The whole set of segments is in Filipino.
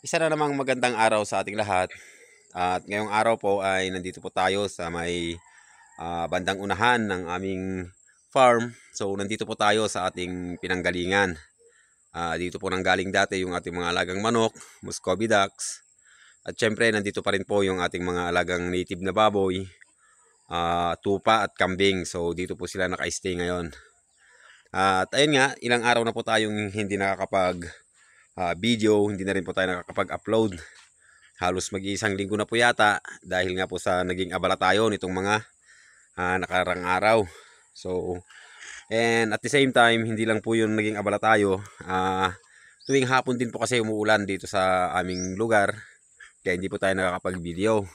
Isa na namang magandang araw sa ating lahat. At ngayong araw po ay nandito po tayo sa may bandang unahan ng aming farm. So nandito po tayo sa ating pinanggalingan. Dito po nanggaling dati yung ating mga alagang manok, Muscovy ducks. At syempre nandito pa rin po yung ating mga alagang native na baboy, tupa at kambing. So dito po sila naka-stay ngayon. At ayun nga, ilang araw na po tayong hindi nakakapag video, hindi na rin po tayo nakakapag-upload. Halos mag-iisang linggo na po yata dahil nga po sa naging abala tayo nitong mga nakarang araw. So, and at the same time, hindi lang po yun naging abala tayo. Tuwing hapon din po kasi umuulan dito sa aming lugar. Kaya hindi po tayo nakakapag-video.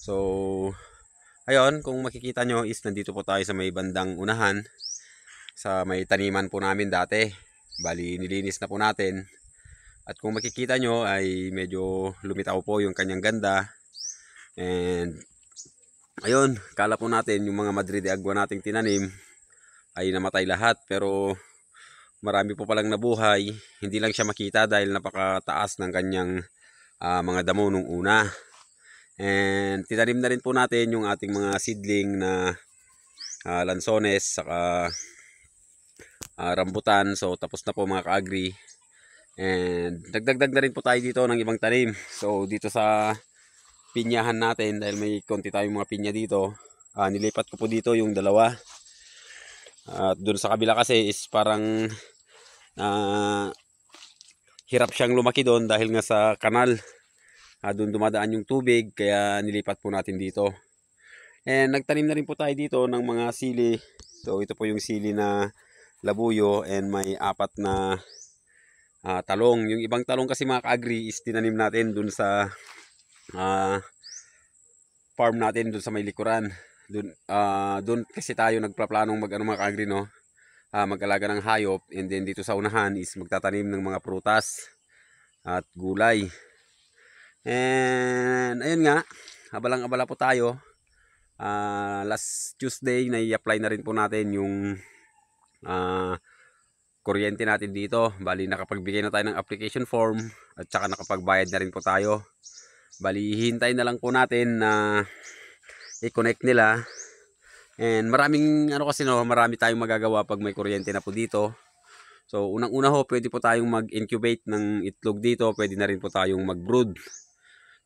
So, ayun, kung makikita nyo is nandito po tayo sa may bandang unahan. Sa may taniman po namin dati. Bali, nilinis na po natin. At kung makikita nyo ay medyo lumitaw po yung kanyang ganda. And ayun, kala po natin yung mga Madrid de Agua nating tinanim ay namatay lahat. Pero marami po palang nabuhay. Hindi lang siya makita dahil napakataas ng kanyang mga damo nung una. And tinanim na rin po natin yung ating mga seedling na lansones saka rambutan. So tapos na po mga ka-agri. And dagdag na rin po tayo dito ng ibang tanim. So dito sa pinyahan natin, dahil may konti tayong mga pinya dito, nilipat ko po dito yung dalawa. At dun sa kabila kasi is parang hirap siyang lumaki doon dahil nga sa kanal. Doon dumadaan yung tubig, kaya nilipat po natin dito. And nagtanim na rin po tayo dito ng mga sili. So ito po yung sili na labuyo, and may 4 na talong. Yung ibang talong kasi mga ka-agri is tinanim natin dun sa farm natin dun sa may likuran. Dun kasi tayo nagplaplanong mga ka-agri, no? Mag-alaga ng hayop, and then dito sa unahan is magtatanim ng mga prutas at gulay. And ayun nga, abalang-abala po tayo. Last Tuesday na-i-apply na rin po natin yung kuryente natin dito. Bali nakapagbigay na tayo ng application form at saka nakapagbayad na rin po tayo. Bali hintay na lang po natin na i-connect nila. And maraming kasi marami tayong magagawa pag may kuryente na po dito. So unang-una ho, pwede po tayong mag-incubate ng itlog dito, pwede na rin po tayong mag-brood.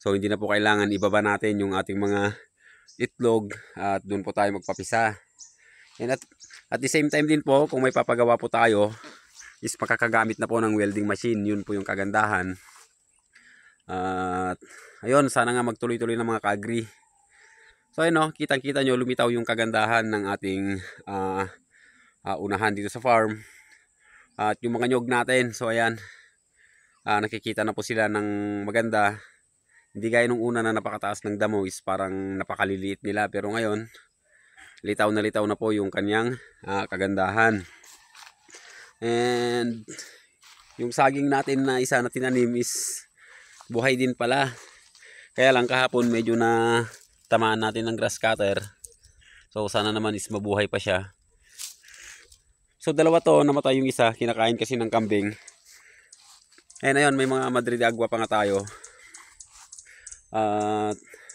So hindi na po kailangan ibaba natin yung ating mga itlog at doon po tayo magpapisa. And at the same time din po, kung may papagawa po tayo, is makakagamit na po ng welding machine. Yun po yung kagandahan. At ayun, sana nga magtuloy-tuloy ng mga ka-agri. So ayun, kitang-kita nyo, lumitaw yung kagandahan ng ating unahan dito sa farm. At yung mga nyog natin, so ayan, nakikita na po sila ng maganda. Hindi gaya nung una na napakataas ng damo, is parang napakaliliit nila. Pero ngayon, litaw na po yung kanyang kagandahan. And yung saging natin na isa na tinanim is buhay din pala. Kaya lang kahapon medyo na tamaan natin ng grass cutter. So sana naman is mabuhay pa siya. So dalawa to, namatay yung isa, kinakain kasi ng kambing. And ayun, may mga Madrid de Agua pa nga tayo.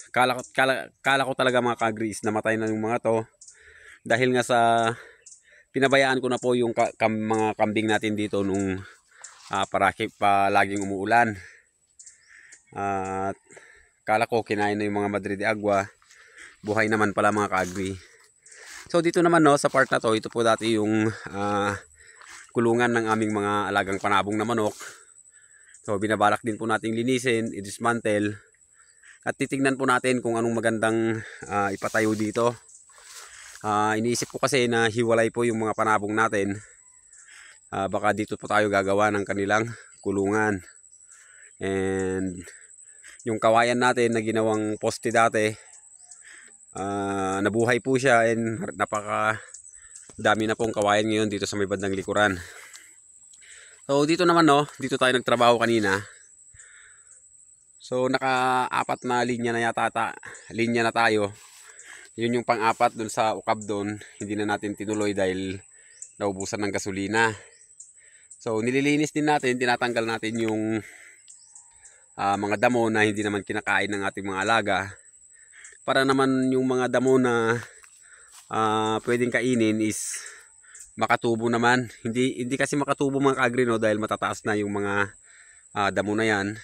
Kala ko talaga mga ka-agri is namatay na yung mga to. Dahil nga sa pinabayaan ko na po yung mga kambing natin dito nung laging umuulan. At kala ko kinain na yung mga Madrid de Agua. Buhay naman pala mga ka-agri. So dito naman sa part na to, ito po dati yung kulungan ng aming mga alagang panabong na manok. So binabalak din po nating linisin, i-dismantle. At titingnan po natin kung anong magandang ipatayo dito. Iniisip ko kasi na hiwalay po yung mga panabong natin. Baka dito po tayo gagawa ng kanilang kulungan. And yung kawayan natin na ginawang poste dati, nabuhay po siya, and napaka dami na pong kawayan ngayon dito sa may bandang likuran. So dito naman dito tayo nagtrabaho kanina. So naka-4 na linya na linya na tayo. Yun yung pang-4 dun sa ukab doon. Hindi na natin tinuloy dahil naubusan ng gasolina. So nililinis din natin, tinatanggal natin yung mga damo na hindi naman kinakain ng ating mga alaga. Para naman yung mga damo na pwedeng kainin is makatubo naman. Hindi kasi makatubo mga ka-agri, no, dahil matataas na yung mga damo na yan.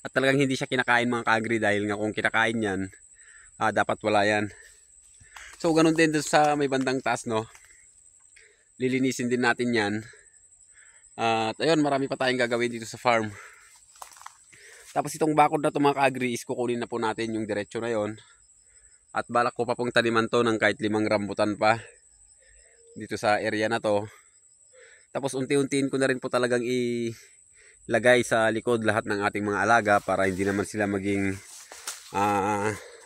At talagang hindi siya kinakain mga ka-agri, dahil nga kung kinakain yan, dapat wala yan. So ganun din doon sa may bandang taas, no. Lilinisin din natin yan. At ayun, marami pa tayong gagawin dito sa farm. Tapos itong bakod na ito mga ka-agri is kukunin na po natin yung diretsyo na yon. At balak ko pa pong taniman to ng kahit 5 rambutan pa dito sa area na to. Tapos unti-untiin ko na rin po talagang ilagay sa likod lahat ng ating mga alaga para hindi naman sila maging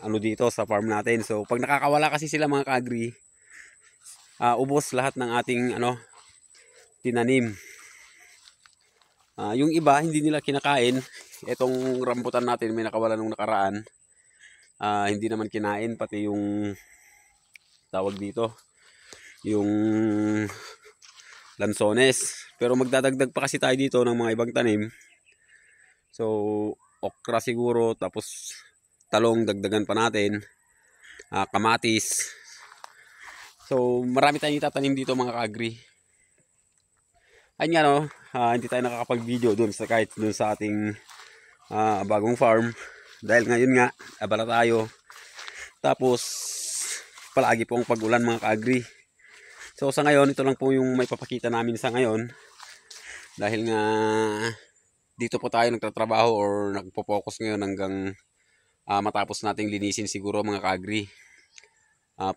ano dito sa farm natin. So pag nakakawala kasi sila mga ka-agri, ubos lahat ng ating tinanim. Yung iba hindi nila kinakain. Itong rambutan natin may nakawala nung nakaraan, hindi naman kinain, pati yung tawag dito, yung lansones. Pero magdadagdag pa kasi tayo dito ng mga ibang tanim. So okra siguro, tapos talong dagdagan pa natin, kamatis. So marami tayong itatanim dito mga ka-agri. Ayun nga, no, hindi tayo nakakapag-video doon sa kahit doon sa ating bagong farm, dahil ngayon nga abala tayo. Tapos palagi pong pag-ulan mga ka-agri. So sa ngayon, ito lang po yung may papakita namin sa ngayon, dahil nga dito po tayo nagtatrabaho or nagpo-focus ngayon hanggang matapos nating linisin siguro mga ka-agri.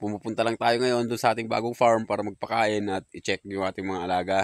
Pumupunta lang tayo ngayon doon sa ating bagong farm para magpakain at i-check yung ating mga alaga.